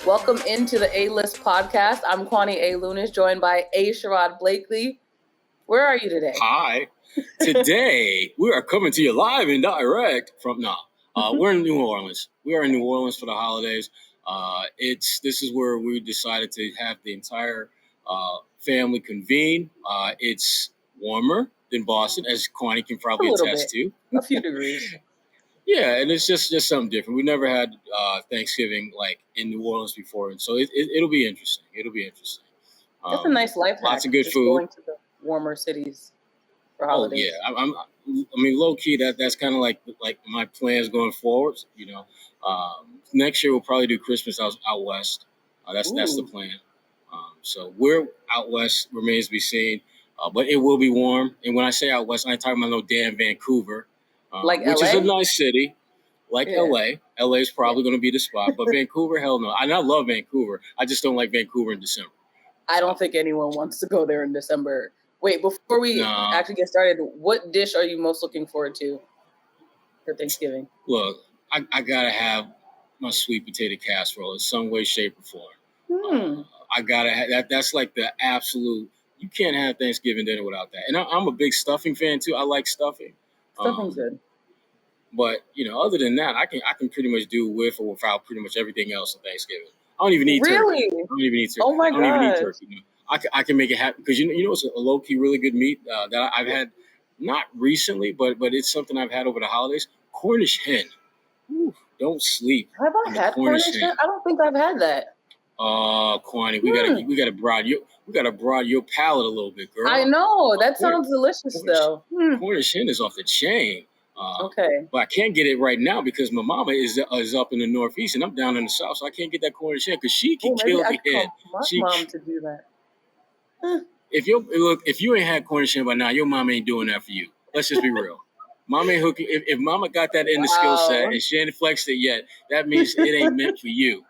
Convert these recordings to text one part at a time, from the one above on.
Welcome into the A-List podcast. I'm Kwani A. Lunis, joined by A. Sherrod Blakely. Where are you today? Hi. Today, we are coming to you live and direct from, we're in New Orleans. We are in New Orleans for the holidays. This is where we decided to have the entire family convene. It's warmer than Boston, as Kwani can probably attest to. A few degrees. Yeah, and it's just something different. We've never had Thanksgiving like in New Orleans before, and so it'll be interesting. That's a nice life hack. Lots of good food. Going to the warmer cities for holidays. Oh yeah, I mean, low key, that's kind of like my plans going forward. You know, next year we'll probably do Christmas out west. That's the plan. So we're out west, remains to be seen, but it will be warm. And when I say out west, I ain't talking about no damn Vancouver. Like which LA? Is a nice city, like LA. LA is probably going to be the spot, but Vancouver, hell no. I love Vancouver. I just don't like Vancouver in December. I don't think anyone wants to go there in December. Wait, before we actually get started, what dish are you most looking forward to for Thanksgiving? Look, I gotta have my sweet potato casserole in some way, shape, or form. I gotta have that. That's like the absolute. You can't have Thanksgiving dinner without that. And I'm a big stuffing fan too. I like stuffing. Stuffing's good. But other than that, I can pretty much do with or without pretty much everything else on Thanksgiving. I don't even eat turkey. Really? I don't even eat turkey. Oh my god! I don't even eat turkey. No. I can make it happen because it's a low key really good meat that I've had not recently, but it's something I've had over the holidays. Cornish hen. Ooh, don't sleep. Have I had Cornish hen? I don't think I've had that. Kwani, we gotta broaden your palate a little bit, girl. I know that sounds delicious though. Cornish hen is off the chain. Okay. But I can't get it right now because my mama is up in the Northeast and I'm down in the South, so I can't get that Cornish hen because she can kill the head. My mom to do that. If you ain't had Cornish hen by now, your mom ain't doing that for you. Let's just be real. Mama ain't hooking. If mama got that in the skill set and she ain't flexed it yet, that means it ain't meant for you.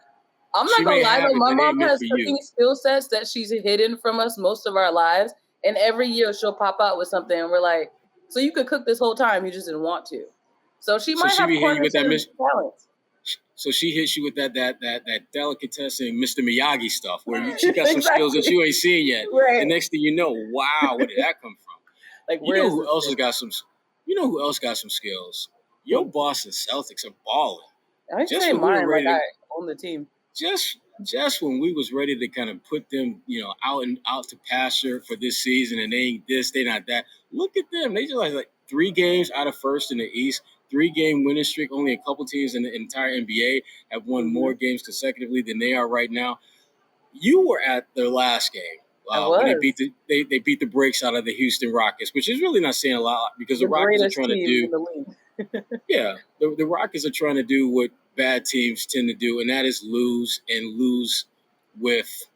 I'm not gonna lie though, my mom has cooking skill sets that she's hidden from us most of our lives, and every year she'll pop out with something, and we're like, so you could cook this whole time, you just didn't want to. So she might have Cornish talent. So she hits you with that delicatessen Mr. Miyagi stuff, where she got some skills that you ain't seen yet. Right. The next thing you know, wow, where did that come from? Like, you know who else got some skills? Your Boston Celtics are balling. I say mine like I own the team. Just when we was ready to kind of put them, out to pasture for this season, and they ain't this, they not that. Look at them. They just like 3 games out of first in the East, 3-game winning streak. Only a couple teams in the entire NBA have won more games consecutively than they are right now. You were at their last game. When they beat the brakes out of the Houston Rockets, which is really not saying a lot because the Rockets are trying to do. Yeah, the Rockets are trying to do what bad teams tend to do, and that is lose with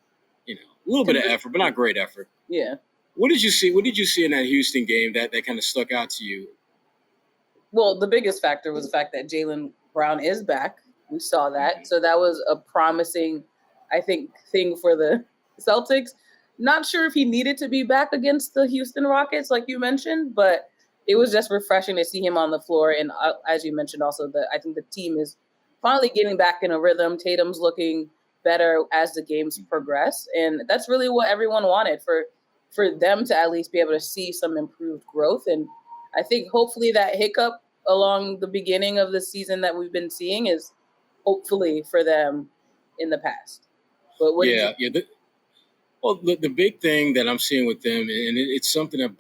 a little bit of effort, but not great effort. Yeah. What did you see in that Houston game that kind of stuck out to you? Well, the biggest factor was the fact that Jaylen Brown is back. We saw that. So that was a promising, I think, thing for the Celtics. Not sure if he needed to be back against the Houston Rockets, like you mentioned, but it was just refreshing to see him on the floor. And as you mentioned also, I think the team is finally getting back in a rhythm. Tatum's looking better as the games progress. And that's really what everyone wanted, for them to at least be able to see some improved growth. And I think hopefully that hiccup along the beginning of the season that we've been seeing is hopefully for them in the past. But the big thing that I'm seeing with them, and it's something that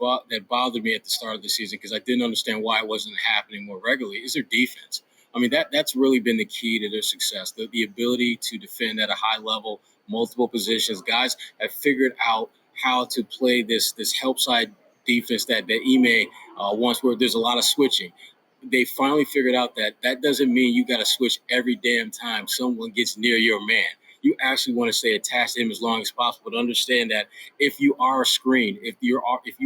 bothered me at the start of the season because I didn't understand why it wasn't happening more regularly, is their defense. I mean, that's really been the key to their success, the ability to defend at a high level, multiple positions. Guys have figured out how to play this help side defense that Ime wants, where there's a lot of switching. They finally figured out that doesn't mean you got to switch every damn time someone gets near your man. You actually want to stay attached to him as long as possible, but understand that if you are a screen, if you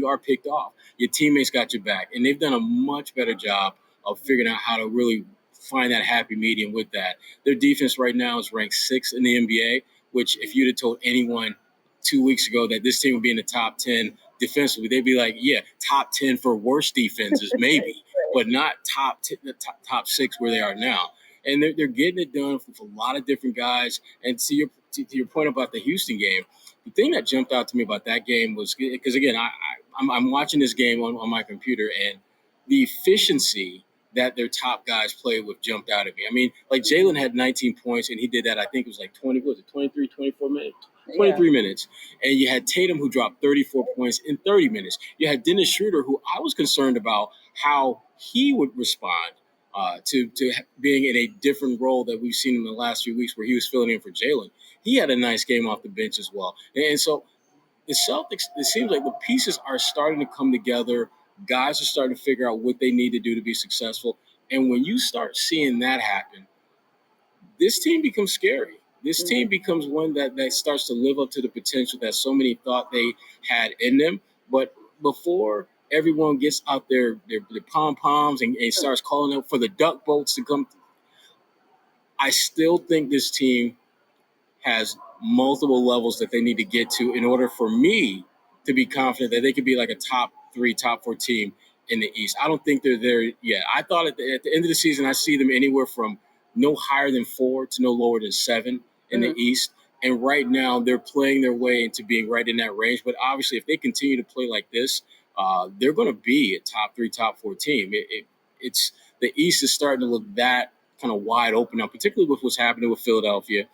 are picked off, your teammates got your back. And they've done a much better job of figuring out how to really find that happy medium with that. Their defense right now is ranked 6th in the NBA, which if you'd have told anyone 2 weeks ago that this team would be in the top 10 defensively, they'd be like, yeah, top 10 for worst defenses, maybe, but not top 6 where they are now. and they're getting it done with a lot of different guys. And to your point about the Houston game, the thing that jumped out to me about that game was because again, I'm watching this game on my computer, and the efficiency that their top guys played with jumped out at me. I mean, like Jaylen had 19 points, and he did that, I think it was like 24 minutes? 23 minutes. And you had Tatum, who dropped 34 points in 30 minutes. You had Dennis Schroder, who I was concerned about how he would respond to being in a different role that we've seen in the last few weeks where he was filling in for Jaylen. He had a nice game off the bench as well. And so the Celtics, it seems like the pieces are starting to come together. Guys are starting to figure out what they need to do to be successful. And when you start seeing that happen, this team becomes scary. This team becomes one that starts to live up to the potential that so many thought they had in them. But before everyone gets out their pom-poms and starts calling out for the duck boats to come, I still think this team has multiple levels that they need to get to in order for me to be confident that they could be like a top 3, top 4 team in the East. I don't think they're there yet. I thought at the end of the season, I see them anywhere from no higher than 4 to no lower than 7 in the East. And right now, they're playing their way into being right in that range. But obviously, if they continue to play like this, they're going to be a top 3, top 4 team. It's the East is starting to look that kind of wide open now, particularly with what's happening with Philadelphia.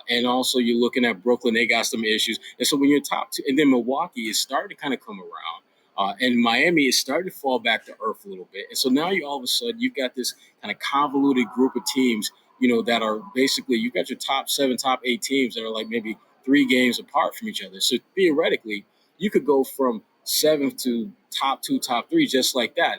And also you're looking at Brooklyn, they got some issues. And so when you're top 2, and then Milwaukee is starting to kind of come around. And Miami is starting to fall back to earth a little bit. And so now you all of a sudden you've got this kind of convoluted group of teams, that are basically, you've got your top 7, top 8 teams that are like maybe 3 games apart from each other. So theoretically, you could go from 7th to top 2, top 3, just like that.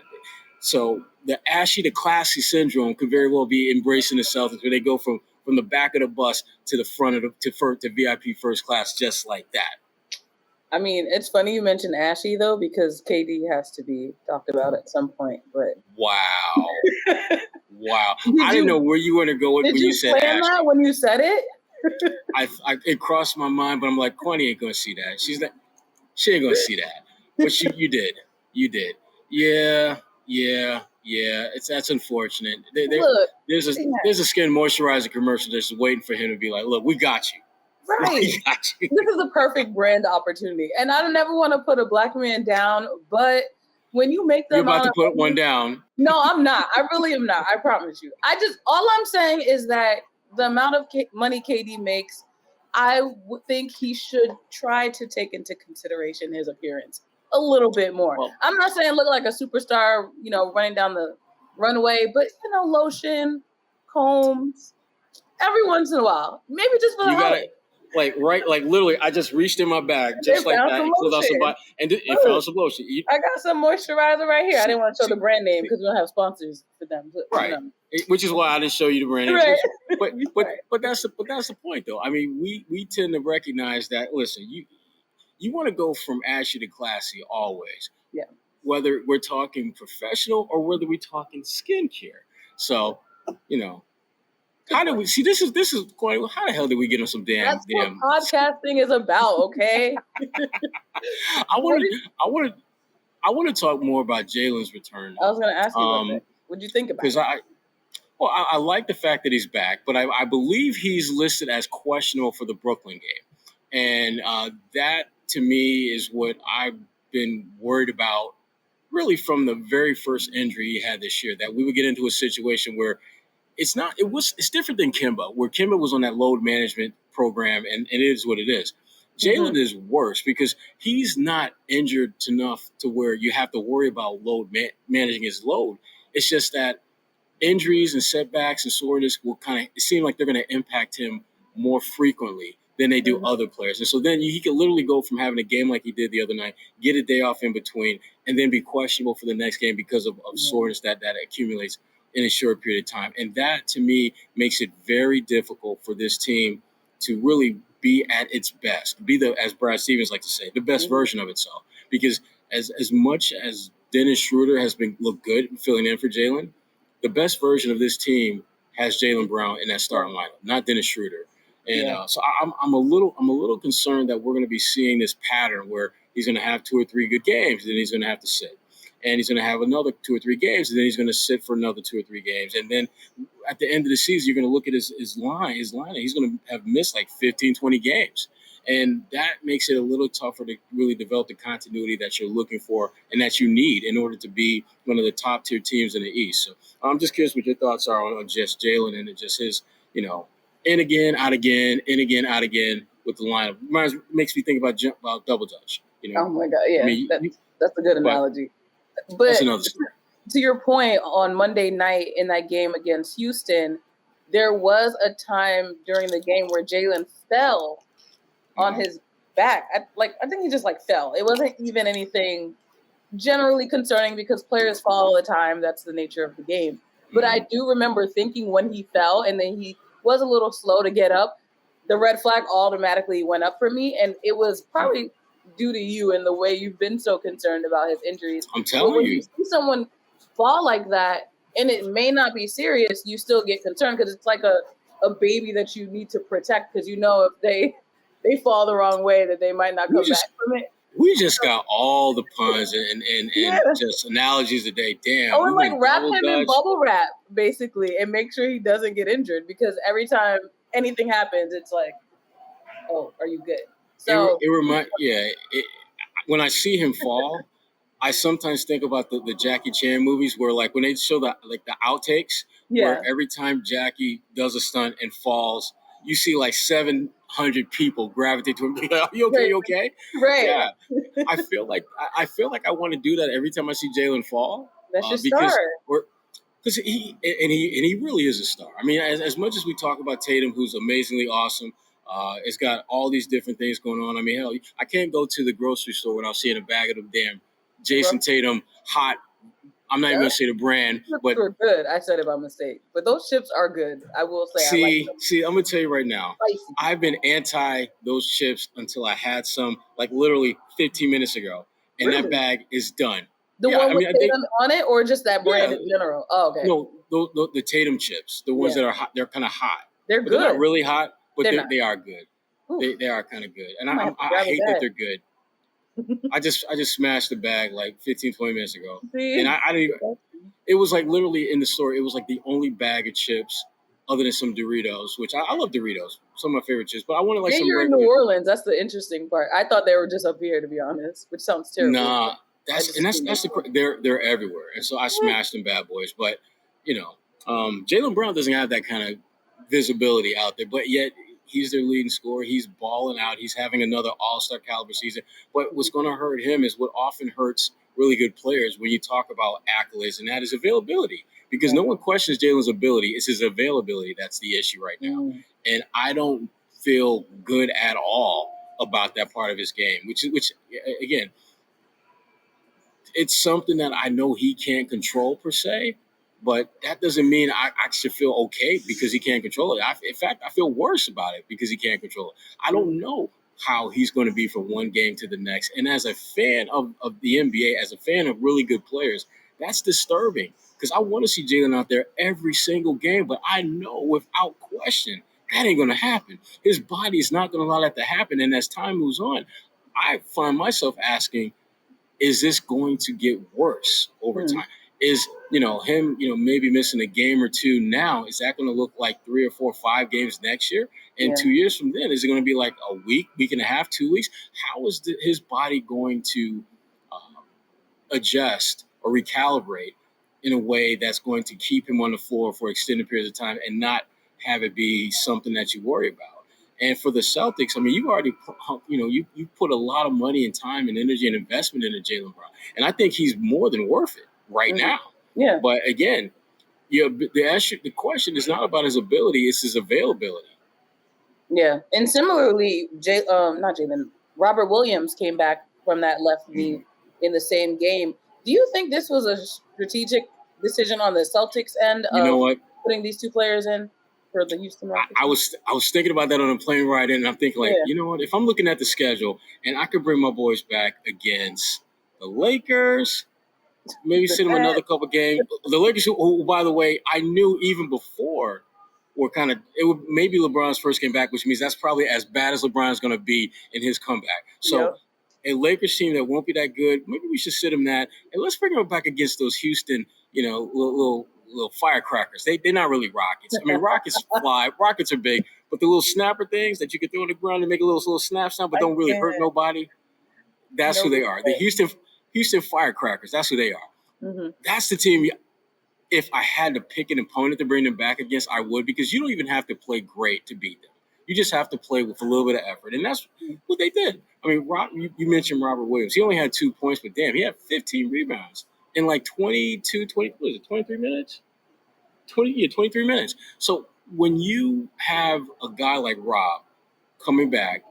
So the ashy to classy syndrome could very well be embracing the Celtics, where they go from the back of the bus to the front of to VIP first class, just like that. I mean, it's funny you mentioned ashy though, because KD has to be talked about at some point. But wow, I didn't know where you were going to go with when you said ashy. Did you plan that when you said it? It crossed my mind, but I'm like, Kwani ain't gonna see that. She ain't gonna see that. But you did. Yeah. That's unfortunate. Look, there's a skin moisturizer commercial that's waiting for him to be like, look, we got you. Right. We got you. This is a perfect brand opportunity. And I don't ever want to put a black man down, but when you make You're about to put one down. No, I'm not. I really am not. I promise you. All I'm saying is that the amount of money KD makes, I would think he should try to take into consideration his appearance a little bit more. Well, I'm not saying look like a superstar, running down the runway, but lotion, combs, every once in a while, maybe just for the holiday. Like literally, I just reached in my bag just like that and pulled out some found some lotion. I got some moisturizer right here. I didn't want to show the brand name because we don't have sponsors for them. But, right. Which is why I didn't show you the brand name. Right. But that's the point though. I mean, we tend to recognize that. Listen, you want to go from ashy to classy always. Yeah. Whether we're talking professional or whether we're talking skincare. So, how do we see this is Kwani, how the hell did we get on some damn what podcasting is about, okay? I want to talk more about Jaylen's return. I was going to ask you about that. What do you think about it? Because I like the fact that he's back, but I believe he's listed as questionable for the Brooklyn game. And that to me is what I've been worried about really from the very first injury he had this year, that we would get into a situation where it's different than Kemba, where Kemba was on that load management program, and it is what it is. Jaylen is worse because he's not injured enough to where you have to worry about managing his load. It's just that injuries and setbacks and soreness will it seem like they're going to impact him more frequently than they do other players. And so then he could literally go from having a game like he did the other night, get a day off in between, and then be questionable for the next game because of soreness that accumulates in a short period of time. And that, to me, makes it very difficult for this team to really be at its best, be as Brad Stevens likes to say, the best version of itself. Because as much as Dennis Schroder has looked good filling in for Jaylen, the best version of this team has Jaylen Brown in that starting lineup, not Dennis Schroder. And so I'm a little concerned that we're going to be seeing this pattern where he's going to have 2 or 3 good games, then he's going to have to sit. and he's going to have another 2 or 3 games, and then he's going to sit for another 2 or 3 games. And then at the end of the season, you're going to look at his line, and he's going to have missed like 15, 20 games. And that makes it a little tougher to really develop the continuity that you're looking for and that you need in order to be one of the top tier teams in the East. So I'm just curious what your thoughts are on just Jaylen and just his, in again, out again, in again, out again with the lineup. Makes me think about double dutch. Oh my God, yeah, that's a good analogy. But that's another story. To your point, on Monday night in that game against Houston, there was a time during the game where Jaylen fell on his back. I think he just fell. It wasn't even anything generally concerning because players fall all the time. That's the nature of the game. But I do remember thinking when he fell and then he was a little slow to get up, the red flag automatically went up for me. And it was probably due to you and the way you've been so concerned about his injuries. I'm telling when you. You see someone fall like that and it may not be serious, you still get concerned because it's like a baby that you need to protect because if they fall the wrong way that they might not come back from it. We just got all the puns and just analogies today. Damn. Oh, and wrap him in bubble wrap, basically, and make sure he doesn't get injured because every time anything happens, it's like, oh, are you good? So when I see him fall, I sometimes think about the Jackie Chan movies where when they show the outtakes, where every time Jackie does a stunt and falls, you see 700 people gravitate to him. Are you okay? Right. You okay? Right. Yeah. I feel like I want to do that every time I see Jaylen fall. That's your star. Because he really is a star. I mean, as much as we talk about Tatum, who's amazingly awesome, it's got all these different things going on. I mean, hell, I can't go to the grocery store without seeing a bag of them damn Jayson Tatum hot. I'm not even gonna say the brand, but they're good. I said it by mistake, but those chips are good. I will say. See, I'm gonna tell you right now. Spicy. I've been anti those chips until I had some, literally 15 minutes ago, and that bag is done. The one with Tatum on it, or just that brand in general? Oh, okay. No, the Tatum chips, the ones that are hot. They're kind of hot. They're good. They're not really hot, but they are good. They are kind of good, and I hate that they're good. I just smashed the bag 15, 20 minutes ago. See? And I didn't even, it was literally in the store, it was the only bag of chips other than some Doritos, which I love Doritos, some of my favorite chips, but I wanted some you're in New Orleans, that's the interesting part. I thought they were just up here, to be honest, which sounds terrible. Nah, they're everywhere. And so I smashed them bad boys, but Jaylen Brown doesn't have that kind of visibility out there, but yet he's their leading scorer. He's balling out. He's having another all-star caliber season. But what's going to hurt him is what often hurts really good players when you talk about accolades, and that is availability. Because no one questions Jaylen's ability. It's his availability that's the issue right now. And I don't feel good at all about that part of his game, which again, it's something that I know he can't control per se. But that doesn't mean I should feel okay because he can't control it. In fact, I feel worse about it because he can't control it. I don't know how he's going to be from one game to the next. And as a fan of the NBA, as a fan of really good players, that's disturbing because I want to see Jaylen out there every single game. But I know without question that ain't going to happen. His body is not going to allow that to happen. And as time moves on, I find myself asking, is this going to get worse over time? Is him maybe missing a game or two now, is that going to look like 3 or 4 or 5 games next year? And 2 years from then, is it going to be like a week and a half, 2 weeks? How is his body going to adjust or recalibrate in a way that's going to keep him on the floor for extended periods of time and not have it be something that you worry about? And for the Celtics, I mean, you've already you put a lot of money and time and energy and investment into Jaylen Brown, and I think he's more than worth it right now. Yeah. But again, the question is not about his ability; it's his availability. Yeah, and similarly, Robert Williams came back from that left knee in the same game. Do you think this was a strategic decision on the Celtics end of putting these two players in for the Houston Rockets? I was thinking about that on a plane ride in, and I'm thinking you know what? If I'm looking at the schedule and I could bring my boys back against the Lakers, maybe sit them another couple games. The Lakers, who, by the way, I knew even before were maybe LeBron's first game back, which means that's probably as bad as LeBron's going to be in his comeback. So a Lakers team that won't be that good. Maybe we should sit him that, and let's bring him back against those Houston, little firecrackers. They're not really rockets. I mean, rockets fly. Rockets are big, but the little snapper things that you can throw on the ground and make a little snap sound, but don't really hurt nobody. That's who they are. The Houston Firecrackers. That's who they are. Mm-hmm. That's the team. If I had to pick an opponent to bring them back against, I would, because you don't even have to play great to beat them. You just have to play with a little bit of effort, and that's what they did. I mean, you mentioned Robert Williams. He only had 2 points, but damn, he had 15 rebounds in like 23 minutes? 23 minutes. So when you have a guy like Rob coming back,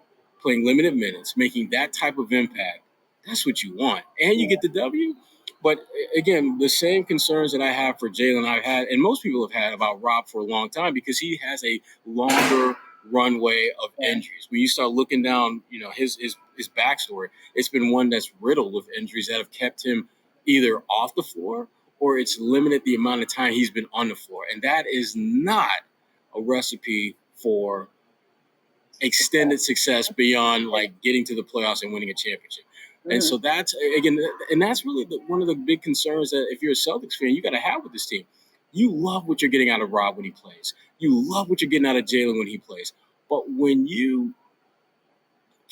playing limited minutes, making that type of impact, that's what you want. And you get the W. But again, the same concerns that I have for Jaylen, I've had, and most people have had about Rob for a long time, because he has a longer runway of injuries. When you start looking down, his backstory, it's been one that's riddled with injuries that have kept him either off the floor, or it's limited the amount of time he's been on the floor. And that is not a recipe for extended success beyond like getting to the playoffs and winning a championship. Mm-hmm. And so that's, again, and that's really one of the big concerns that if you're a Celtics fan, you got to have with this team. You love what you're getting out of Rob when he plays. You love what you're getting out of Jaylen when he plays. But when you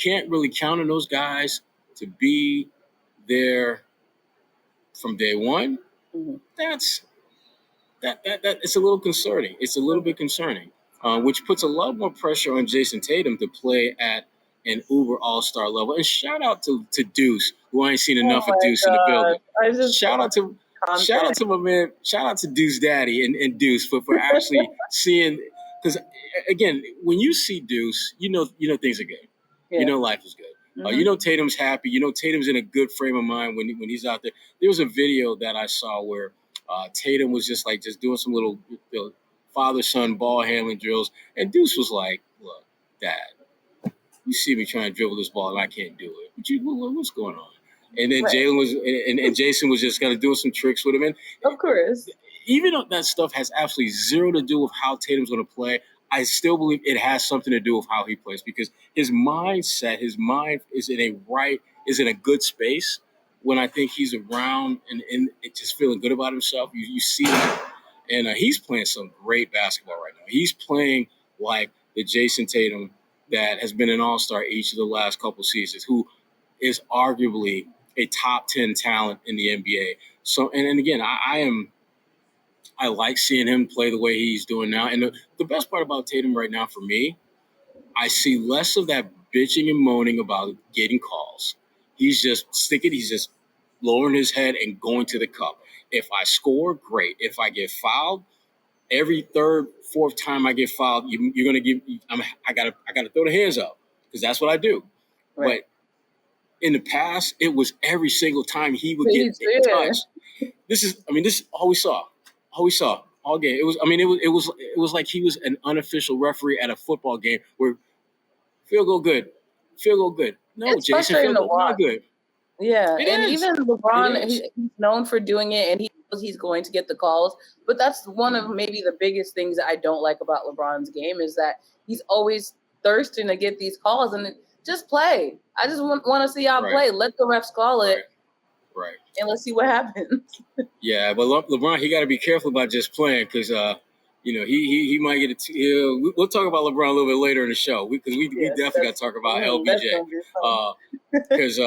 can't really count on those guys to be there from day one, mm-hmm. That's it's a little concerning. It's a little bit concerning, which puts a lot more pressure on Jayson Tatum to play at an uber all-star level. And shout out to Deuce, who I ain't seen enough of Deuce in the building. Shout out to my man. Shout out to Deuce Daddy and Deuce for actually seeing. Because again, when you see Deuce, you know things are good. Yeah. You know life is good. Mm-hmm. You know Tatum's happy. You know Tatum's in a good frame of mind when he's out there. There was a video that I saw where Tatum was just doing some little father-son ball handling drills, and Deuce was like, "Look, Dad, you see me trying to dribble this ball and I can't do it. What's going on?" And then Jaylen was and Jayson was just kind of doing some tricks with him. And of course, even though that stuff has absolutely zero to do with how Tatum's going to play, I still believe it has something to do with how he plays, because his mindset, his mind is in a good space when I think he's around and just feeling good about himself. You see that. And he's playing some great basketball right now. He's playing like the Jayson Tatum that has been an all-star each of the last couple seasons, who is arguably a top 10 talent in the NBA. So, and again, I like seeing him play the way he's doing now. And the best part about Tatum right now for me, I see less of that bitching and moaning about getting calls. He's just lowering his head and going to the cup. If I score, great. If I get fouled, every third, fourth time I get fouled, you're gonna give. I gotta throw the hands up, because that's what I do. Right. But in the past, it was every single time he would get touched. This is all we saw. All game. It was like he was an unofficial referee at a football game where field goal good. No, it's Jayson, field goal not good. Yeah, even LeBron, he's known for doing it, and he knows he's going to get the calls. But that's one of maybe the biggest things that I don't like about LeBron's game, is that he's always thirsting to get these calls, and just play. I just want to see y'all play. Let the refs call it. Right. And let's see what happens. Yeah, but LeBron, he got to be careful about just playing, because he might get we'll talk about LeBron a little bit later in the show, because we definitely got to talk about LBJ. Because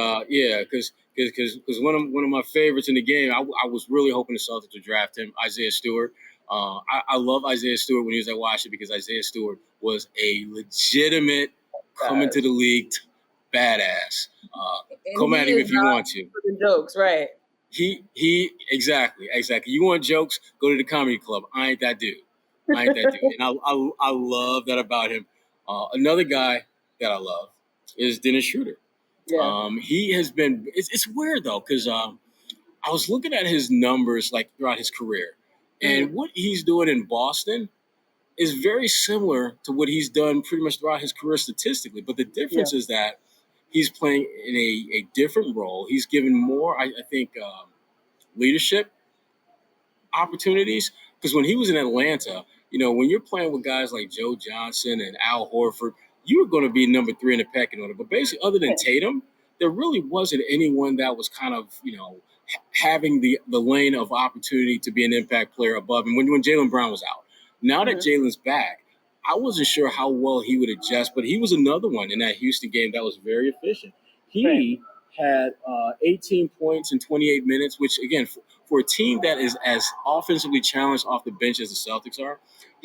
one of my favorites in the game, I was really hoping the Celtics would draft him, Isaiah Stewart. I love Isaiah Stewart when he was at Washington, because Isaiah Stewart was a legitimate coming to the league badass. Come at him if you want to. For the jokes, right? He exactly. You want jokes? Go to the comedy club. I ain't that dude. And I love that about him. Another guy that I love is Dennis Schroder. Yeah. He has been. It's weird though, because I was looking at his numbers like throughout his career, and what he's doing in Boston is very similar to what he's done pretty much throughout his career statistically. But the difference is that he's playing in a different role. He's given more, I think, leadership opportunities. Because when he was in Atlanta, when you're playing with guys like Joe Johnson and Al Horford, you were going to be number 3 in the pecking order. But basically, other than Tatum, there really wasn't anyone that was kind of, having the lane of opportunity to be an impact player above him when Jaylen Brown was out. Now that Jaylen's back, I wasn't sure how well he would adjust, but he was another one in that Houston game that was very efficient. He had 18 points in 28 minutes, which, again, for a team that is as offensively challenged off the bench as the Celtics are,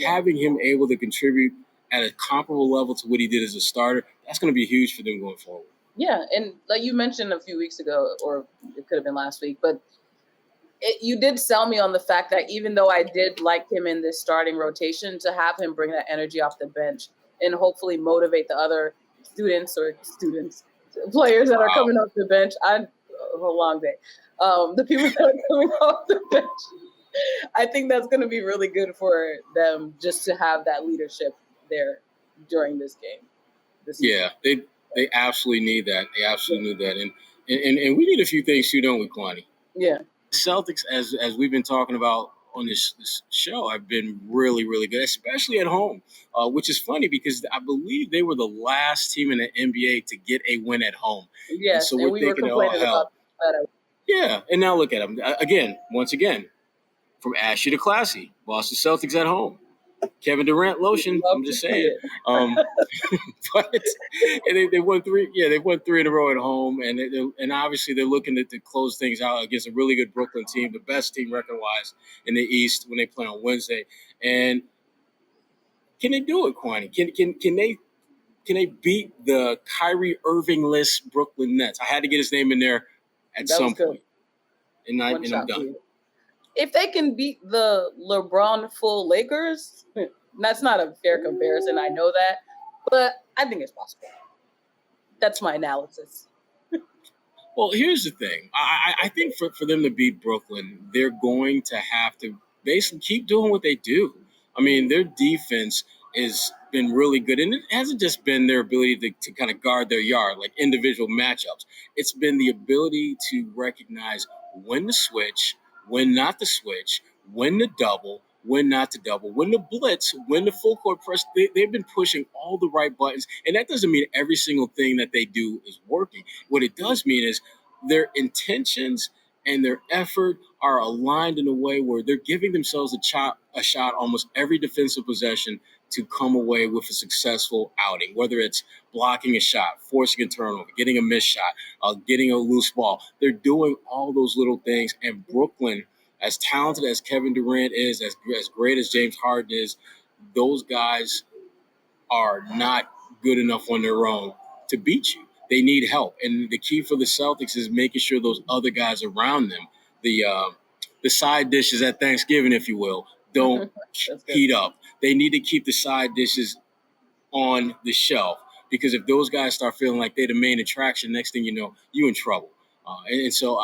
having him able to contribute at a comparable level to what he did as a starter, that's going to be huge for them going forward. Yeah, and like you mentioned a few weeks ago, or it could have been last week, but you did sell me on the fact that even though I did like him in this starting rotation, to have him bring that energy off the bench and hopefully motivate the other players that are coming off the bench. A long day. The people that are coming off the bench. I think that's going to be really good for them just to have that leadership there during this game. Yeah, they absolutely need that. They absolutely need that. And we need a few things too, don't we, Kwani? Yeah. Celtics, as we've been talking about on this show, have been really, really good, especially at home, which is funny because I believe they were the last team in the NBA to get a win at home. Yes, and so we're thinking, oh, hell. Yeah, and now look at them. Once again, from ashy to classy, Boston Celtics at home. Kevin Durant lotion. I'm just saying. But and they won three. Yeah, they won 3 in a row at home, and obviously they're looking to close things out against a really good Brooklyn team, the best team record-wise in the East when they play on Wednesday. And can they do it, Kwani? Can they beat the Kyrie Irving-less Brooklyn Nets? I had to get his name in there at some point, and I'm done. If they can beat the LeBron full Lakers, that's not a fair comparison. I know that, but I think it's possible. That's my analysis. Well, here's the thing. I think for them to beat Brooklyn, they're going to have to basically keep doing what they do. I mean, their defense has been really good, and it hasn't just been their ability to kind of guard their yard, like individual matchups. It's been the ability to recognize when to switch, when not to switch, when to double, when not to double, when to blitz, when to full court press. They've been pushing all the right buttons, and that doesn't mean every single thing that they do is working. What it does mean is their intentions and their effort are aligned in a way where they're giving themselves a shot almost every defensive possession to come away with a successful outing, whether it's blocking a shot, forcing a turnover, getting a missed shot, getting a loose ball. They're doing all those little things, and Brooklyn, as talented as Kevin Durant is, as great as James Harden is, those guys are not good enough on their own to beat you. They need help. And the key for the Celtics is making sure those other guys around them, the side dishes at Thanksgiving, if you will, don't heat up. They need to keep the side dishes on the shelf, because if those guys start feeling like they're the main attraction, next thing you know, you in trouble. And so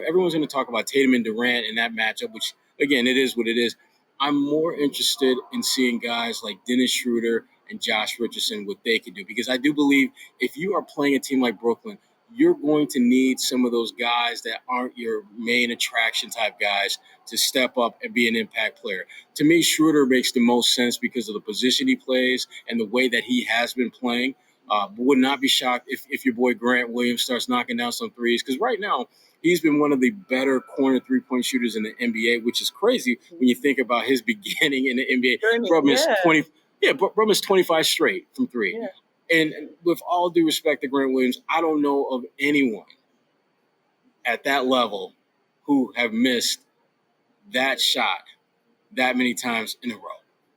everyone's gonna talk about Tatum and Durant in that matchup, which again, it is what it is. I'm more interested in seeing guys like Dennis Schroder and Josh Richardson, what they can do, because I do believe if you are playing a team like Brooklyn, you're going to need some of those guys that aren't your main attraction type guys to step up and be an impact player. To me, Schroder makes the most sense because of the position he plays and the way that he has been playing. But would not be shocked if your boy Grant Williams starts knocking down some threes, because right now he's been one of the better corner three-point shooters in the NBA, which is crazy when you think about his beginning in the NBA. Bro missed 25 straight from three. Yeah. And with all due respect to Grant Williams, I don't know of anyone at that level who have missed that shot that many times in a row.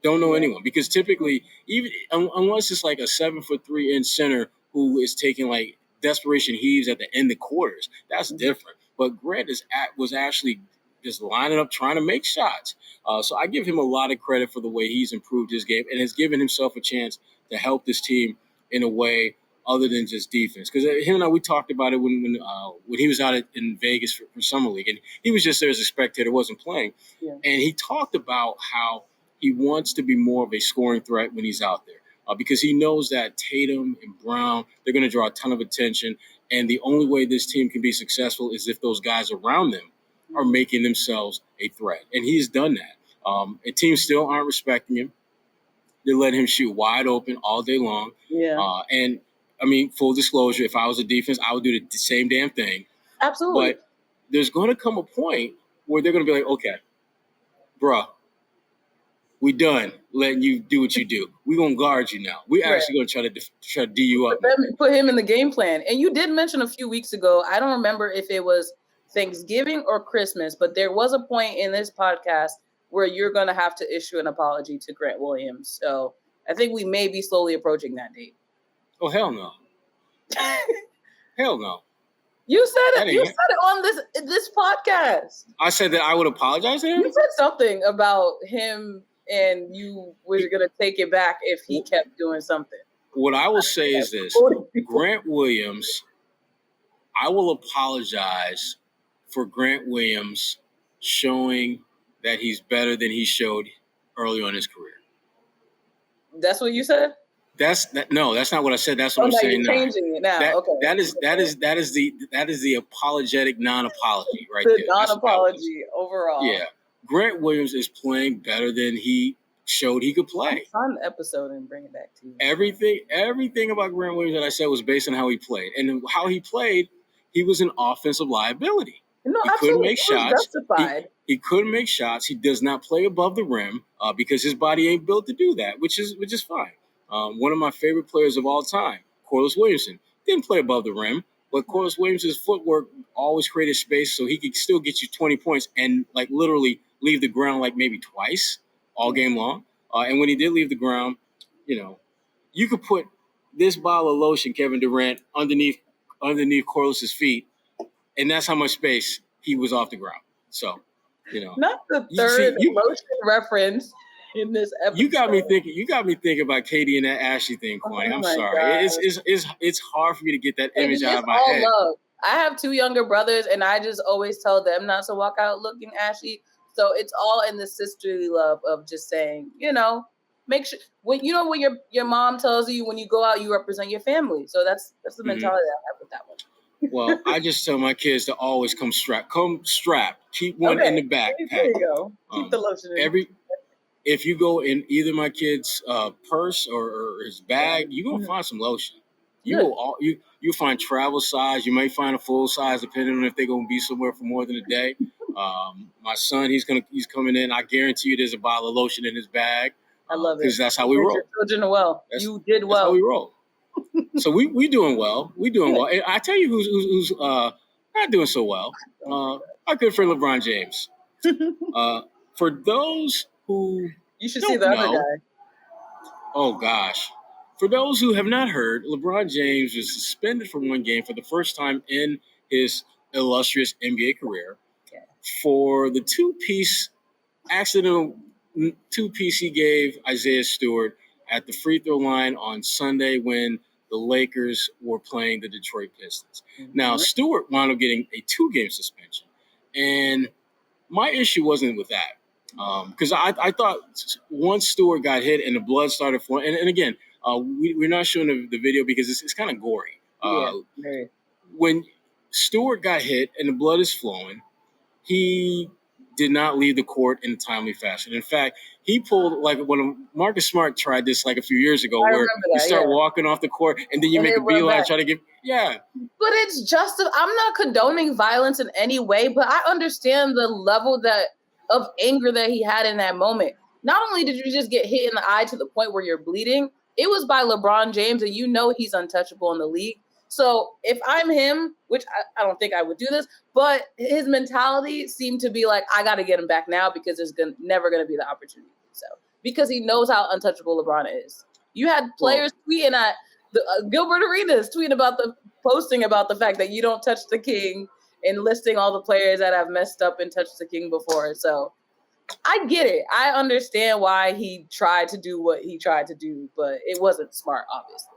Don't know anyone, because typically, even unless it's like a 7'3" center who is taking like desperation heaves at the end of quarters, that's different. But Grant was actually just lining up, trying to make shots. So I give him a lot of credit for the way he's improved his game and has given himself a chance to help this team in a way other than just defense. Because him and I, we talked about it when he was out in Vegas for Summer League, and he was just there as a spectator, wasn't playing. Yeah. And he talked about how he wants to be more of a scoring threat when he's out there, because he knows that Tatum and Brown, they're going to draw a ton of attention, and the only way this team can be successful is if those guys around them are making themselves a threat. And he's done that. And teams still aren't respecting him. They let him shoot wide open all day long. Yeah. And I mean, full disclosure, if I was a defense, I would do the same damn thing. Absolutely. But there's going to come a point where they're going to be like, okay, bruh, we done letting you do what you do. We're going to guard you now. We actually going to try to D you up. Put him in the game plan. And you did mention a few weeks ago, I don't remember if it was Thanksgiving or Christmas, but there was a point in this podcast where you're going to have to issue an apology to Grant Williams. So I think we may be slowly approaching that date. Oh, hell no. Hell no. You said it. You said it on this podcast. I said that I would apologize to him? You said something about him and you were going to take it back if he kept doing something. What I will say is this. Grant Williams, I will apologize for Grant Williams showing that he's better than he showed early on in his career. That's what you said? No, that's not what I said. That's what I'm saying now. Changing it now. That is the apologetic non-apology right there. Non-apology overall. Yeah. Grant Williams is playing better than he showed he could play. On the episode and bring it back to you. Everything about Grant Williams that I said was based on how he played. And how he played, he was an offensive liability. No, he couldn't make shots. Justified. He couldn't make shots. He does not play above the rim because his body ain't built to do that, which is fine. One of my favorite players of all time, Corliss Williamson, didn't play above the rim, but Corliss Williamson's footwork always created space so he could still get you 20 points and like literally leave the ground like maybe twice all game long. And when he did leave the ground, you could put this bottle of lotion, Kevin Durant, underneath Corliss's feet, and that's how much space he was off the ground. So, not the third lotion reference in this episode. You got me thinking about Katie and that Ashley thing, Kwani. I'm sorry. It's hard for me to get that image out of my head. Love. I have 2 younger brothers, and I just always tell them not to walk out looking ashy. So it's all in the sisterly love of just saying, make sure when your mom tells you when you go out you represent your family. So that's the mentality I have with that one. Well, I just tell my kids to always come strapped. Keep one in the backpack. There you go. Keep the lotion in. If you go in either my kid's purse or his bag, you're gonna find some lotion. You find travel size. You may find a full size depending on if they're gonna be somewhere for more than a day. My son, he's coming in. I guarantee you, there's a bottle of lotion in his bag. I love it because that's how we roll. Children well. You did well. That's how we roll. So we doing well. We doing well. And I tell you who's not doing so well. Our good friend LeBron James. For those who you should see the other guy. Oh gosh. For those who have not heard, LeBron James was suspended for 1 game for the first time in his illustrious NBA career for the accidental two-piece he gave Isaiah Stewart at the free throw line on Sunday when the Lakers were playing the Detroit Pistons. Mm-hmm. Now, Stewart wound up getting a 2-game suspension. And my issue wasn't with that. Because I thought once Stewart got hit and the blood started flowing, and again, we're not showing the video because it's kind of gory. When Stewart got hit and the blood is flowing, he did not leave the court in a timely fashion. In fact, he pulled like when Marcus Smart tried this like a few years ago, where you start walking off the court and then you make a beeline, try to get But it's just I'm not condoning violence in any way, but I understand the level of anger that he had in that moment. Not only did you just get hit in the eye to the point where you're bleeding, it was by LeBron James, and he's untouchable in the league. So if I'm him, which I don't think I would do this, but his mentality seemed to be like, I got to get him back now because there's never going to be the opportunity. So because he knows how untouchable LeBron is. You had players tweeting at Gilbert Arenas posting about the fact that you don't touch the king and listing all the players that have messed up and touched the king before. So I get it. I understand why he tried to do what he tried to do, but it wasn't smart, obviously.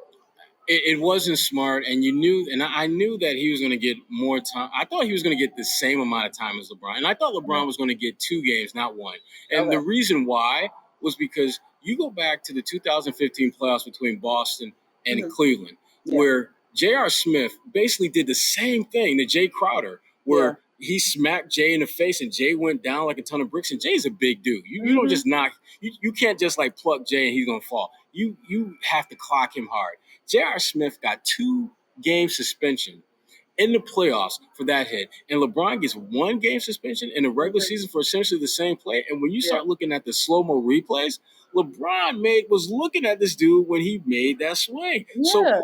It wasn't smart, and I knew that he was going to get more time. I thought he was going to get the same amount of time as LeBron, and I thought LeBron was going to get 2 games, not 1. And the reason why was because you go back to the 2015 playoffs between Boston and Cleveland, where J.R. Smith basically did the same thing to Jay Crowder, where he smacked Jay in the face, and Jay went down like a ton of bricks. And Jay's a big dude. You don't just knock. You can't just like pluck Jay and he's going to fall. You have to clock him hard. J.R. Smith got 2-game suspension in the playoffs for that hit, and LeBron gets 1-game suspension in the regular season for essentially the same play. And when you start looking at the slow-mo replays, LeBron was looking at this dude when he made that swing. Yeah.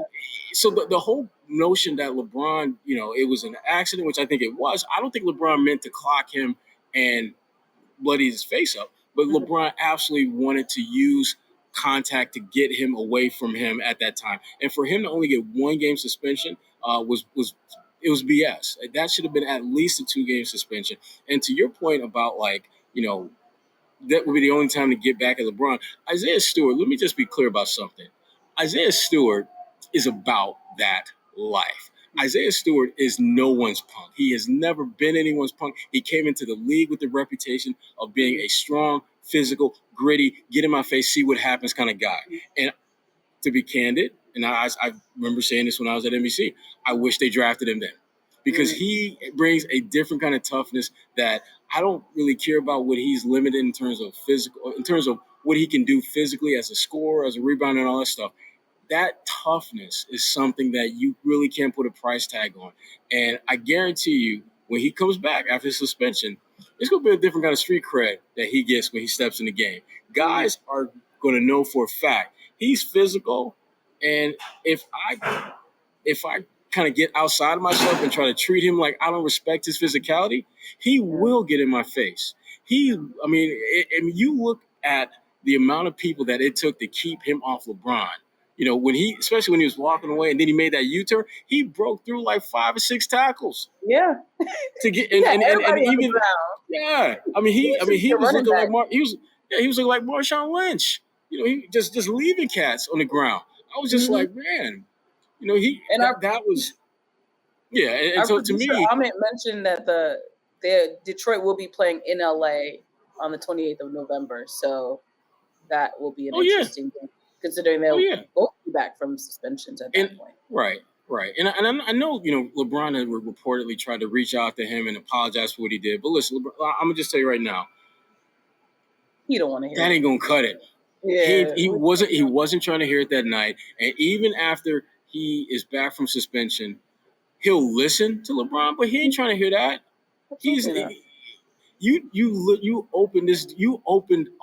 So the whole notion that LeBron, it was an accident, which I think it was. I don't think LeBron meant to clock him and bloody his face up, but LeBron absolutely wanted to use contact to get him away from him at that time. And for him to only get 1-game suspension was BS. That should have been at least a 2-game suspension. And to your point about that would be the only time to get back at LeBron. Isaiah Stewart, let me just be clear about something. Isaiah Stewart is about that life. Isaiah Stewart is no one's punk. He has never been anyone's punk. He came into the league with the reputation of being a strong, physical, gritty, get in my face, see what happens kind of guy. And to be candid, and I remember saying this when I was at NBC, I wish they drafted him then. Because he brings a different kind of toughness that I don't really care about what he's limited in terms of physical, in terms of what he can do physically as a scorer, as a rebounder, and all that stuff. That toughness is something that you really can't put a price tag on. And I guarantee you, when he comes back after his suspension, it's going to be a different kind of street cred that he gets when he steps in the game. Guys are going to know for a fact he's physical, and if I kind of get outside of myself and try to treat him like I don't respect his physicality, he will get in my face. You look at the amount of people that it took to keep him off LeBron. Especially when he was walking away and then he made that U-turn, he broke through like 5 or 6 tackles. Yeah. To get and even he was looking like he was looking like Marshawn Lynch. He just leaving cats on the ground. I was just like, man, that was. Yeah, and so to me, Amit mentioned that the Detroit will be playing in LA on the 28th of November, so that will be an interesting game, considering they'll both be back from suspensions at that point. Right, and I know LeBron had reportedly tried to reach out to him and apologize for what he did, but listen, I'm gonna just tell you right now, he don't want to hear that. Ain't gonna cut it. Yeah, he wasn't trying to hear it that night, and even after he is back from suspension, he'll listen to LeBron, but he ain't trying to hear that. You opened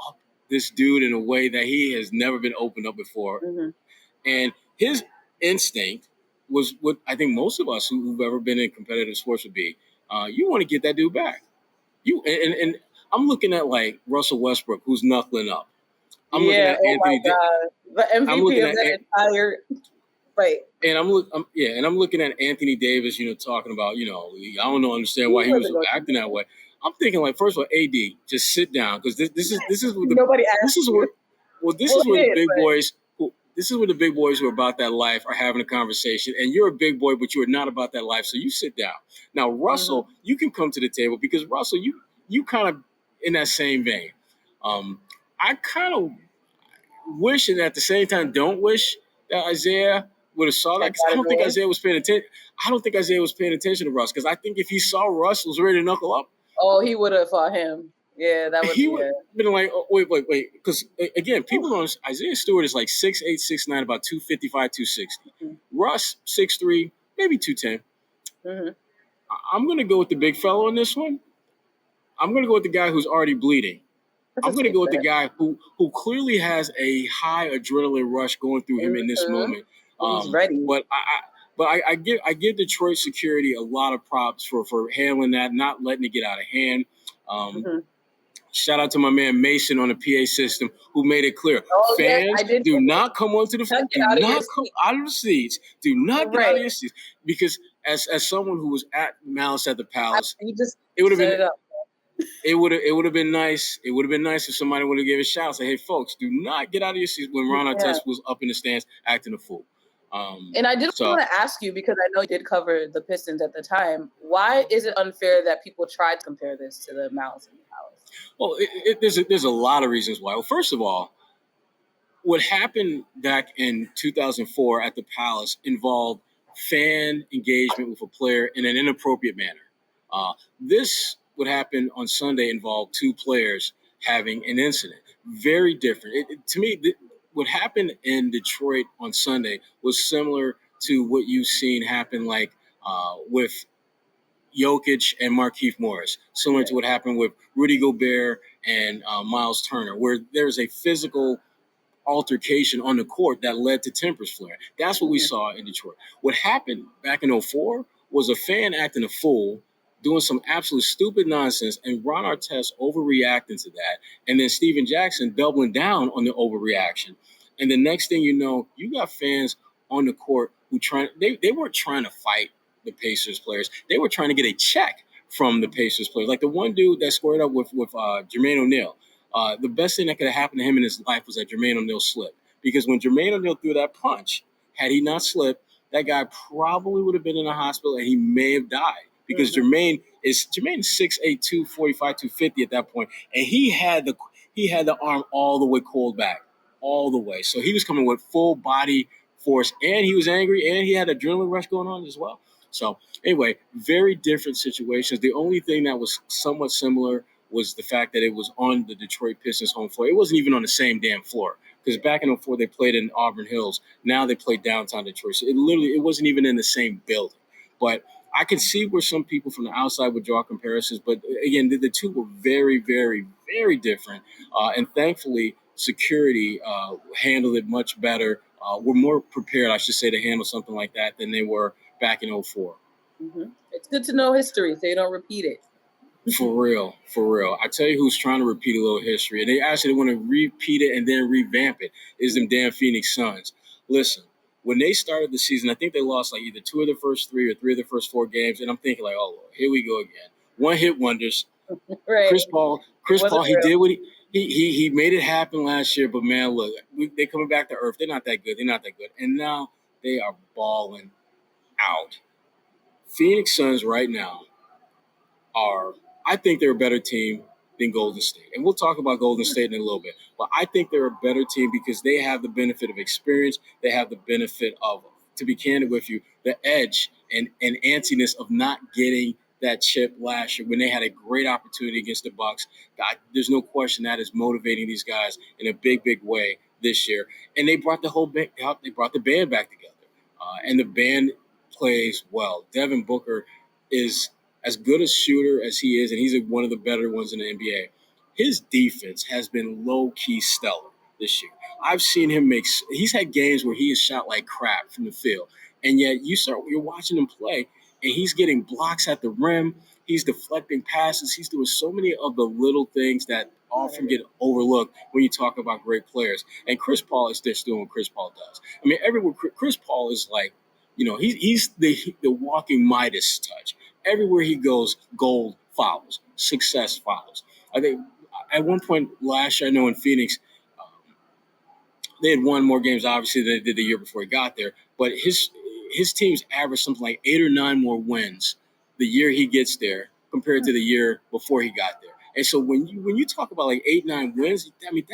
up this dude in a way that he has never been opened up before, and his instinct was what I think most of us who've ever been in competitive sports would be. You want to get that dude back. And I'm looking at like Russell Westbrook, who's knuckling up. I'm looking at Anthony. The MVP of that entire fight. And I'm looking at Anthony Davis, talking about, I don't understand why he was acting that way. I'm thinking, like, first of all, AD, just sit down, because this is what nobody asked. This is where the big boys who are about that life are having a conversation, and you're a big boy, but you are not about that life, so you sit down. Now, Russell, you can come to the table, because Russell, you kind of in that same vein. I kind of wish, and at the same time don't wish, that Isaiah would have saw that, because I don't think Isaiah was paying attention. I don't think Isaiah was paying attention to Russ, because I think if he saw Russ was ready to knuckle up, he would have fought him. Yeah, that would. He would have been like, oh, wait, because again, people don't. Isaiah Stewart is like 6'8", 6'9", about 255, 260. Russ 6'3", maybe 210. I'm gonna go with the big fellow in this one. I'm gonna go with the guy who's already bleeding. I'm going to go with the guy who clearly has a high adrenaline rush going through him in this moment. He's ready. But I give Detroit security a lot of props for handling that, not letting it get out of hand. Shout out to my man Mason on the PA system, who made it clear. Fans, do not come onto the field. Do not come out of the seats. Do not get out of your seats. Because as someone who was at Malice at the Palace, it would have been. It would have been nice. It would have been nice if somebody would have given a shout, say, "Hey, folks, do not get out of your seats," when Ron Artest was up in the stands acting a fool. And I did want to ask you, because I know you did cover the Pistons at the time, why is it unfair that people tried to compare this to the Malice in the Palace? Well, there's a lot of reasons why. Well, first of all, what happened back in 2004 at the Palace involved fan engagement with a player in an inappropriate manner. This what happened on Sunday involved 2 players having an incident. Very different. To me, what happened in Detroit on Sunday was similar to what you've seen happen with Jokic and Markieff Morris, similar to what happened with Rudy Gobert and Miles Turner, where there's a physical altercation on the court that led to tempers flaring. That's what we saw in Detroit. What happened back in '04 was a fan acting a fool, doing some absolute stupid nonsense, and Ron Artest overreacting to that, and then Steven Jackson doubling down on the overreaction. And the next thing you know, you got fans on the court who they weren't trying to fight the Pacers players. They were trying to get a check from the Pacers players. Like the one dude that squared up with Jermaine O'Neal. The best thing that could have happened to him in his life was that Jermaine O'Neal slipped. Because when Jermaine O'Neal threw that punch, had he not slipped, that guy probably would have been in the hospital and he may have died. Because Jermaine is 6'8", 245, 250 at that point, and he had the arm all the way cold back, all the way. So he was coming with full body force, and he was angry, and he had adrenaline rush going on as well. So anyway, very different situations. The only thing that was somewhat similar was the fact that it was on the Detroit Pistons home floor. It wasn't even on the same damn floor, because back in '04 they played in Auburn Hills. Now they play downtown Detroit. So it wasn't even in the same building. But I can see where some people from the outside would draw comparisons. But again, the two were very, very, very different. And thankfully, security handled it much better. We're more prepared, I should say, to handle something like that than they were back in '04. It's good to know history so you don't repeat it. For real. I tell you who's trying to repeat a little history, and they actually want to repeat it and then revamp it, is them damn Phoenix Suns. Listen, when they started the season, I think they lost like either 2 of the first 3 or 3 of the first 4 games, and I'm thinking like, oh, Lord, here we go again. One-hit wonders. Right. Chris Paul, he did what he made it happen last year, but man, look, they're coming back to earth. They're not that good. And now they are balling out. Phoenix Suns right now I think they're a better team than Golden State. And we'll talk about Golden State in a little bit. But I think they're a better team because they have the benefit of experience. They have the benefit of, to be candid with you, the edge and antsiness of not getting that chip last year when they had a great opportunity against the Bucks. God, there's no question that is motivating these guys in a big, big way this year. And they brought they brought the band back together. And the band plays well. Devin Booker is as good a shooter as he is, and he's one of the better ones in the NBA. His defense has been low-key stellar this year. I've seen him he's had games where he has shot like crap from the field, and yet you're watching him play, and he's getting blocks at the rim. He's deflecting passes. He's doing so many of the little things that often get overlooked when you talk about great players. And Chris Paul is just doing what Chris Paul does. I mean, everywhere Chris Paul is like, he's the walking Midas touch. Everywhere he goes, gold follows, success follows. I think at one point last year, I know in Phoenix, they had won more games, obviously, than they did the year before he got there. But his team's averaged something like 8 or 9 more wins the year he gets there compared to the year before he got there. And so when you talk about like 8, 9 wins, I mean,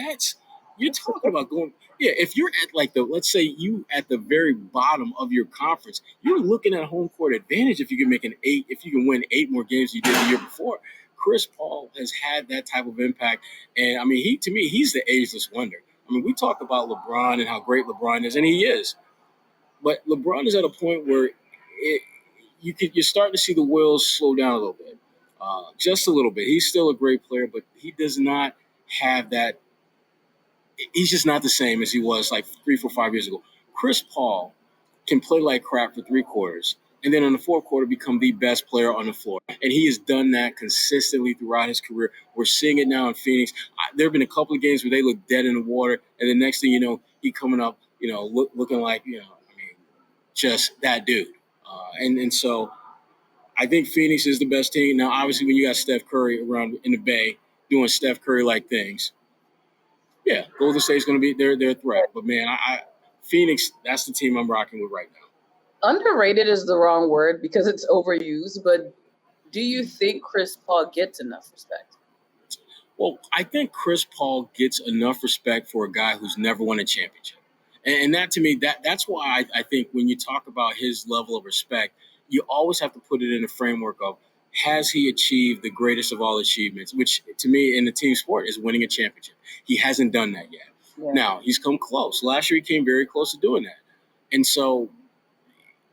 you're talking about going. Yeah, if you're at let's say you at the very bottom of your conference, you're looking at home court advantage if you can win 8 more games you did the year before. Chris Paul has had that type of impact, and I mean, he's the ageless wonder. I mean, we talk about LeBron and how great LeBron is, and he is, but LeBron is at a point where you're starting to see the wheels slow down a little bit, just a little bit. He's still a great player, but he does not have that. He's just not the same as he was like 3, 4, 5 years ago. Chris Paul can play like crap for 3 quarters, and then in the 4th quarter become the best player on the floor. And he has done that consistently throughout his career. We're seeing it now in Phoenix. There have been a couple of games where they look dead in the water, and the next thing you know, he coming up, looking like, just that dude. And so I think Phoenix is the best team. Now, obviously, when you got Steph Curry around in the Bay doing Steph Curry-like things, yeah, Golden State's going to be their threat. But, man, Phoenix, that's the team I'm rocking with right now. Underrated is the wrong word because it's overused, but do you think Chris Paul gets enough respect? Well, I think Chris Paul gets enough respect for a guy who's never won a championship. And that, to me, that's why I think when you talk about his level of respect, you always have to put it in the framework of, has he achieved the greatest of all achievements, which to me in the team sport is winning a championship. He hasn't done that yet. Yeah. Now, he's come close. Last year, he came very close to doing that. And so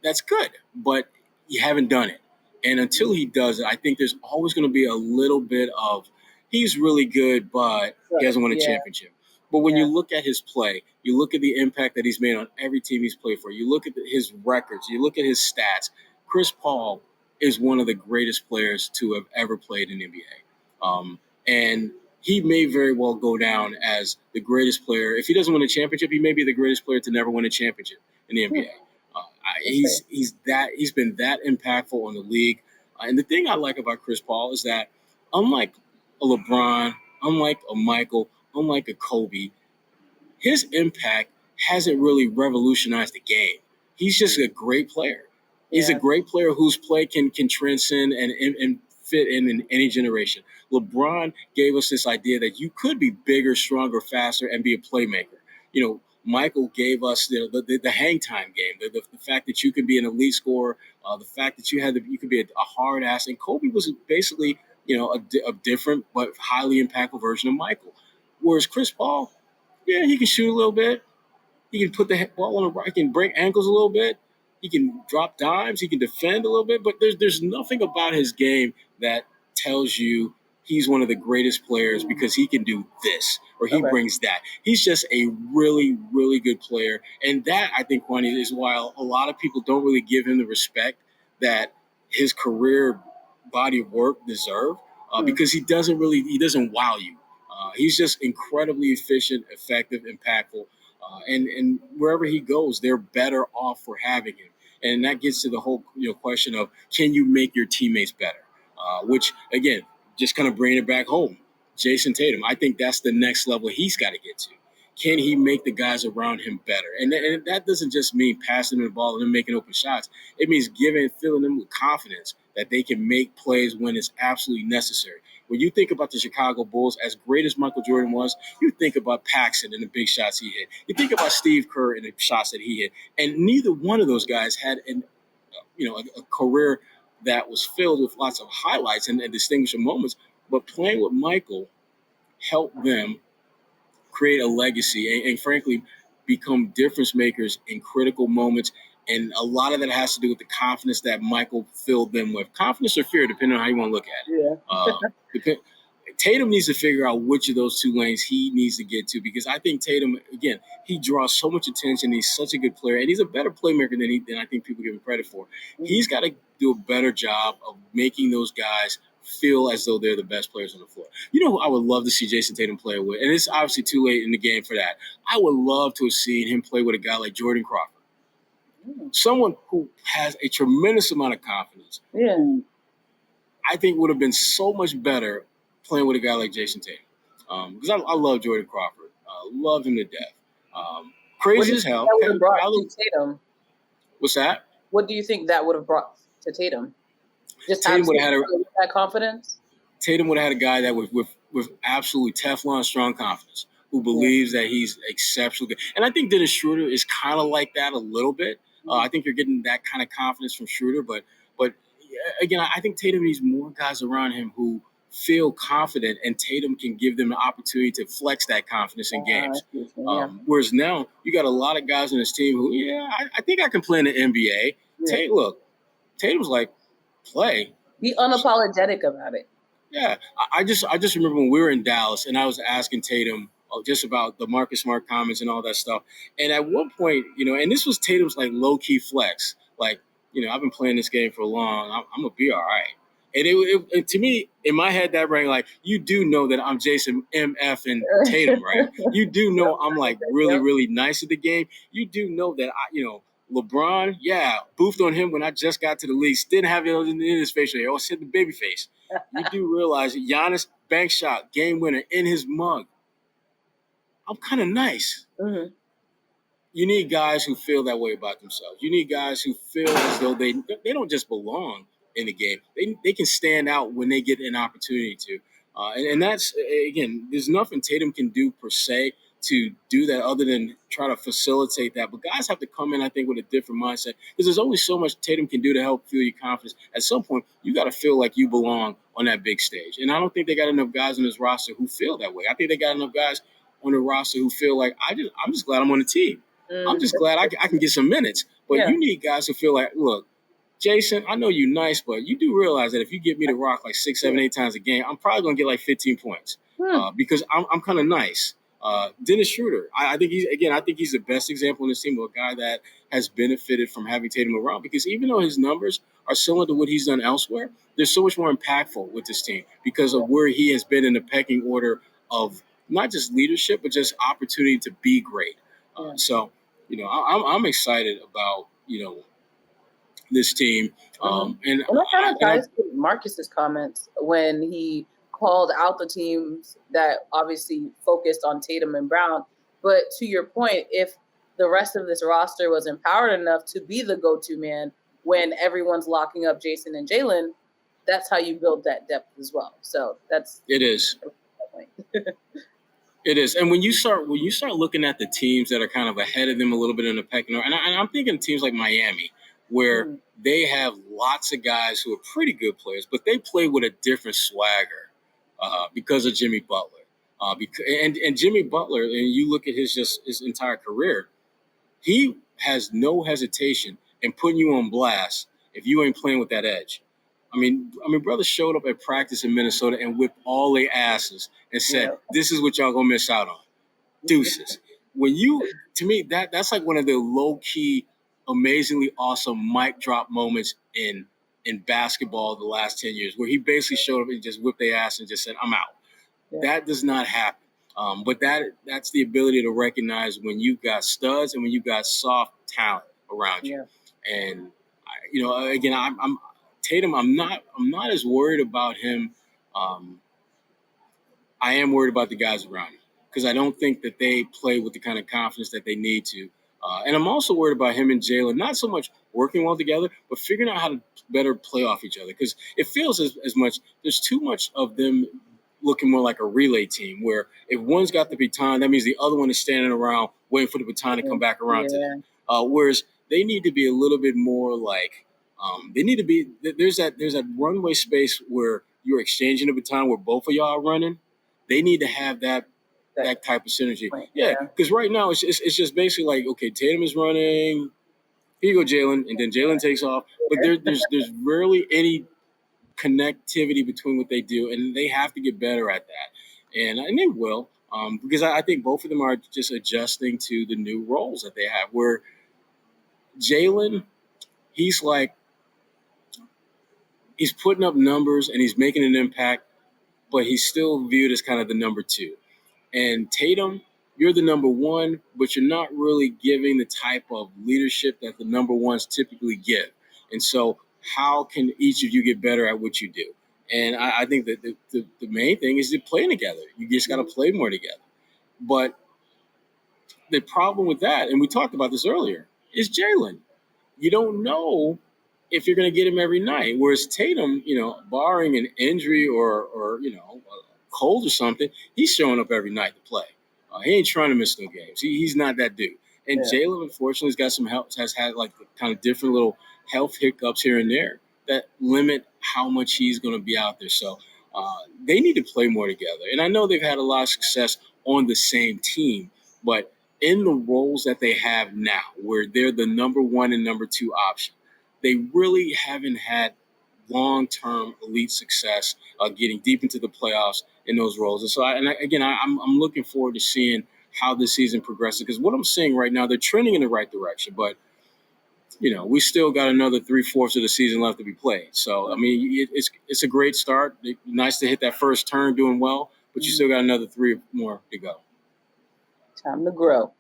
that's good, but you haven't done it. And until he does it, I think there's always going to be a little bit of he's really good, but he hasn't won a championship. But when you look at his play, you look at the impact that he's made on every team he's played for, you look at his records, you look at his stats. Chris Paul is one of the greatest players to have ever played in the NBA. And he may very well go down as the greatest player. If he doesn't win a championship, he may be the greatest player to never win a championship in the NBA. He's been that impactful on the league. And the thing I like about Chris Paul is that unlike a LeBron, unlike a Michael, unlike a Kobe, his impact hasn't really revolutionized the game. He's just a great player. He's a great player whose play can transcend and fit in any generation. LeBron gave us this idea that you could be bigger, stronger, faster, and be a playmaker. Michael gave us the hang time game, the fact that you could be an elite scorer, the fact that you could be a hard ass. And Kobe was basically, a different but highly impactful version of Michael. Whereas Chris Paul, he can shoot a little bit. He can put the ball on the right. He can break ankles a little bit. He can drop dimes. He can defend a little bit. But there's nothing about his game that tells you he's one of the greatest players because he can do this or he brings that. He's just a really, really good player. And that, I think, Kwani, is why a lot of people don't really give him the respect that his career body of work deserve because he doesn't wow you. He's just incredibly efficient, effective, impactful. And wherever he goes, they're better off for having him. And that gets to the whole question of, can you make your teammates better? Which, again, just kind of bringing it back home. Jayson Tatum, I think that's the next level he's got to get to. Can he make the guys around him better? And that doesn't just mean passing them the ball and them making open shots. It means filling them with confidence that they can make plays when it's absolutely necessary. When you think about the Chicago Bulls, as great as Michael Jordan was, you think about Paxson and the big shots he hit. You think about Steve Kerr and the shots that he hit. And neither one of those guys had a career that was filled with lots of highlights and distinguishing moments. But playing with Michael helped them create a legacy and frankly, become difference makers in critical moments. And a lot of that has to do with the confidence that Michael filled them with. Confidence or fear, depending on how you want to look at it. Tatum needs to figure out which of those two lanes he needs to get to because I think Tatum, again, he draws so much attention. He's such a good player, and he's a better playmaker than I think people give him credit for. He's got to do a better job of making those guys feel as though they're the best players on the floor. You know who I would love to see Jayson Tatum play with? And it's obviously too late in the game for that. I would love to have seen him play with a guy like Jordan Crawford. Someone who has a tremendous amount of confidence. Who I think would have been so much better playing with a guy like Jayson Tatum. Because I love Jordan Crawford. Love him to death. Crazy as hell. That would have brought to Tatum. What's that? What do you think that would have brought to Tatum? Just Tatum would have had that confidence? Tatum would have had a guy that with absolutely Teflon strong confidence, who believes that he's exceptionally good. And I think Dennis Schroder is kind of like that a little bit. I think you're getting that kind of confidence from Schroder, but again, I think Tatum needs more guys around him who feel confident, and Tatum can give them an opportunity to flex that confidence in games. Whereas now you got a lot of guys on this team who, I think I can play in the NBA. Tatum's like, play. Be unapologetic about it. Yeah, I just remember when we were in Dallas and I was asking Tatum just about the Marcus Smart comments and all that stuff. And at one point, and this was Tatum's like low key flex, like, I've been playing this game for long. I'm gonna be all right. And it to me, in my head, that rang like, you do know that I'm Jason MF and Tatum, right? You do know I'm like really, really nice at the game. You do know that LeBron, boofed on him when I just got to the league. Didn't have it in his facial hair. I was hitting the baby face. You do realize that Giannis bank shot, game winner in his mug. I'm kind of nice. Mm-hmm. You need guys who feel that way about themselves. You need guys who feel as though they don't just belong in the game. They can stand out when they get an opportunity to. And that's, again, there's nothing Tatum can do per se to do that other than try to facilitate that. But guys have to come in, I think, with a different mindset because there's only so much Tatum can do to help fuel your confidence. At some point, you got to feel like you belong on that big stage. And I don't think they got enough guys on this roster who feel that way. I think they got enough guys on the roster who feel like I'm just glad I'm on the team. I'm just glad I can get some minutes. But you need guys who feel like, look, Jayson, I know you're nice, but you do realize that if you get me to rock like 6, 7, 8 times a game, I'm probably going to get like 15 points because I'm kind of nice. Dennis Schroder, I think he's the best example in this team of a guy that has benefited from having Tatum around because even though his numbers are similar to what he's done elsewhere, they're so much more impactful with this team because of where he has been in the pecking order of not just leadership, but just opportunity to be great. So, I'm excited about, this team. And that kind of ties to Marcus's comments when he called out the teams that obviously focused on Tatum and Brown. But to your point, if the rest of this roster was empowered enough to be the go-to man when everyone's locking up Jayson and Jaylen, that's how you build that depth as well. So it is. It is, and when you start looking at the teams that are kind of ahead of them a little bit in the pecking order, and I'm thinking teams like Miami, where they have lots of guys who are pretty good players, but they play with a different swagger because of Jimmy Butler. And Jimmy Butler, and you look at his entire career, he has no hesitation in putting you on blast if you ain't playing with that edge. I mean, brother showed up at practice in Minnesota and whipped all their asses and said, "This is what y'all gonna miss out on." Deuces. To me, that's like one of the low key, amazingly awesome mic drop moments in basketball the last 10 years, where he basically showed up and just whipped their ass and just said, "I'm out." Yeah. That does not happen. But that's the ability to recognize when you've got studs and when you've got soft talent around you. And again, I'm Tatum. I'm not as worried about him. I am worried about the guys around him because I don't think that they play with the kind of confidence that they need to. And I'm also worried about him and Jaylen, not so much working well together, but figuring out how to better play off each other. Because it feels as much, there's too much of them looking more like a relay team where if one's got the baton, that means the other one is standing around waiting for the baton to come back around to them. Whereas they need to be a little bit more like, there's that runway space where you're exchanging the baton where both of y'all are running. They need to have that type of synergy. Because right now it's just basically like, okay, Tatum is running, here you go, Jaylen, and then Jaylen takes off. But there's rarely any connectivity between what they do, and they have to get better at that. And they will, because I think both of them are just adjusting to the new roles that they have. Where Jaylen, he's putting up numbers and he's making an impact, but he's still viewed as kind of the number 2. And Tatum, you're the number 1, but you're not really giving the type of leadership that the number 1s typically give. And so how can each of you get better at what you do? And I think that the main thing is to play together. You just got to play more together. But the problem with that, and we talked about this earlier, is Jaylen. You don't know if you're going to get him every night. Whereas Tatum, barring an injury or a cold or something, he's showing up every night to play. He ain't trying to miss no games. He's not that dude. And Jaylen, unfortunately, has got some help, has had like kind of different little health hiccups here and there that limit how much he's going to be out there. So they need to play more together. And I know they've had a lot of success on the same team, but in the roles that they have now, where they're the number 1 and number 2 option, they really haven't had long-term elite success getting deep into the playoffs in those roles. And so, I'm looking forward to seeing how this season progresses, because what I'm seeing right now, they're trending in the right direction, but we still got another 3/4 of the season left to be played. So, I mean, it's a great start. Nice to hit that first turn doing well, but you still got another 3 more to go. Time to grow.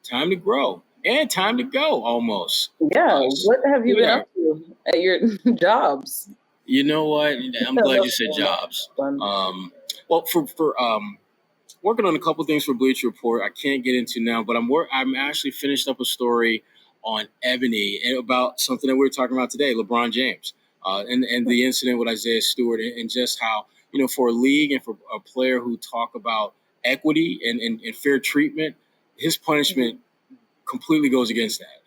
Time to grow. And time to go, almost. Yeah. What have you been up to at your jobs? You know what? I'm glad you said jobs. Well, for working on a couple things for Bleacher Report, I can't get into now, but I'm actually finished up a story on Ebony about something that we were talking about today, LeBron James, and the incident with Isaiah Stewart, and just how, for a league and for a player who talk about equity and fair treatment, his punishment completely goes against that.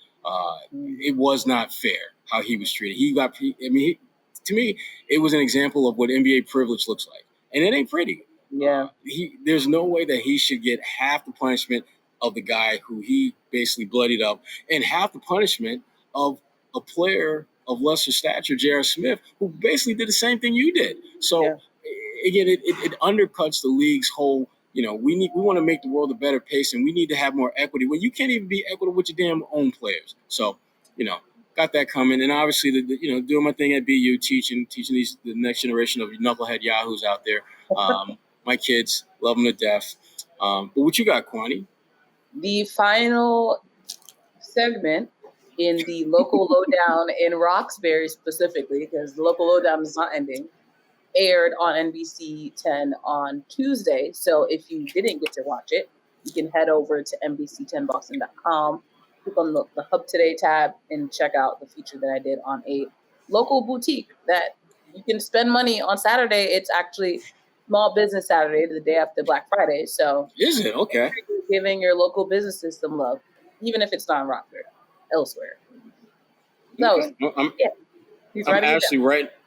It was not fair how he was treated. To me, it was an example of what NBA privilege looks like. And it ain't pretty. Yeah. There's no way that he should get half the punishment of the guy who he basically bloodied up, and half the punishment of a player of lesser stature, J.R. Smith, who basically did the same thing you did. So again, it undercuts the league's whole. We want to make the world a better place, and we need to have more equity. Well, you can't even be equitable with your damn own players. So, got that coming, and obviously, doing my thing at BU, teaching the next generation of knucklehead yahoos out there. My kids love them to death. But what you got, Kwani? The final segment in the local lowdown in Roxbury specifically, because the local lowdown is not ending, aired on NBC 10 on Tuesday. So if you didn't get to watch it, you can head over to NBC10Boston.com, click on the Hub Today tab, and check out the feature that I did on a local boutique that you can spend money on Saturday. It's actually Small Business Saturday, the day after Black Friday. So is it? Okay. Giving your local businesses some love, even if it's not in Rockford, elsewhere. So,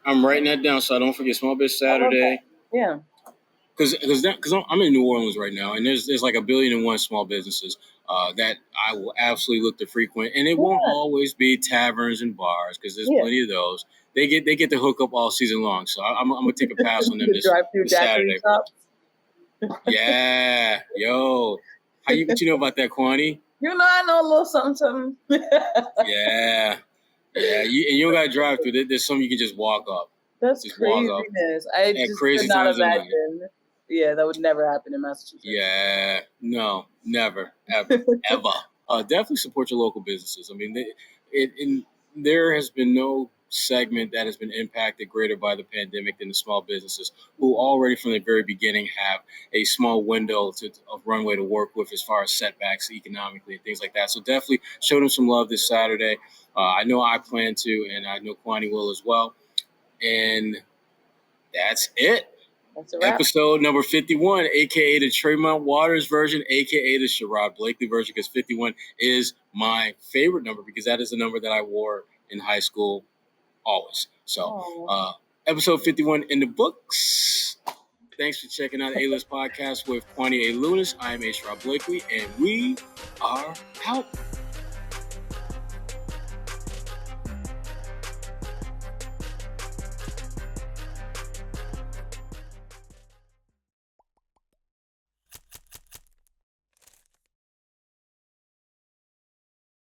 I'm writing that down so I don't forget. Small Business Saturday. Yeah. Because I'm in New Orleans right now, and there's like 1,000,000,001 small businesses that I will absolutely look to frequent, and it won't always be taverns and bars because there's plenty of those. They get to hook up all season long, so I'm gonna take a pass on them this Saturday. Yeah, yo, what you know about that, Kwani? I know a little something. Yeah. You don't gotta drive through. There's some you can just walk up. That's just craziness. I just could not imagine. Yeah, that would never happen in Massachusetts. Yeah, no, never, ever, ever. Definitely support your local businesses. I mean, there has been no segment that has been impacted greater by the pandemic than the small businesses, who already from the very beginning have a small window of runway to work with as far as setbacks economically and things like that. So definitely show them some love this Saturday. I know I plan to, and I know Kwani will as well. And that's it. That's a wrap. Episode number 51, a.k.a. the Tremont Waters version, a.k.a. the Sherrod Blakely version, because 51 is my favorite number because that is the number that I wore in high school always. So episode 51 in the books. Thanks for checking out the A-List Podcast with Kwani A. Lunis. I am A. Sherrod Blakely, and we are out.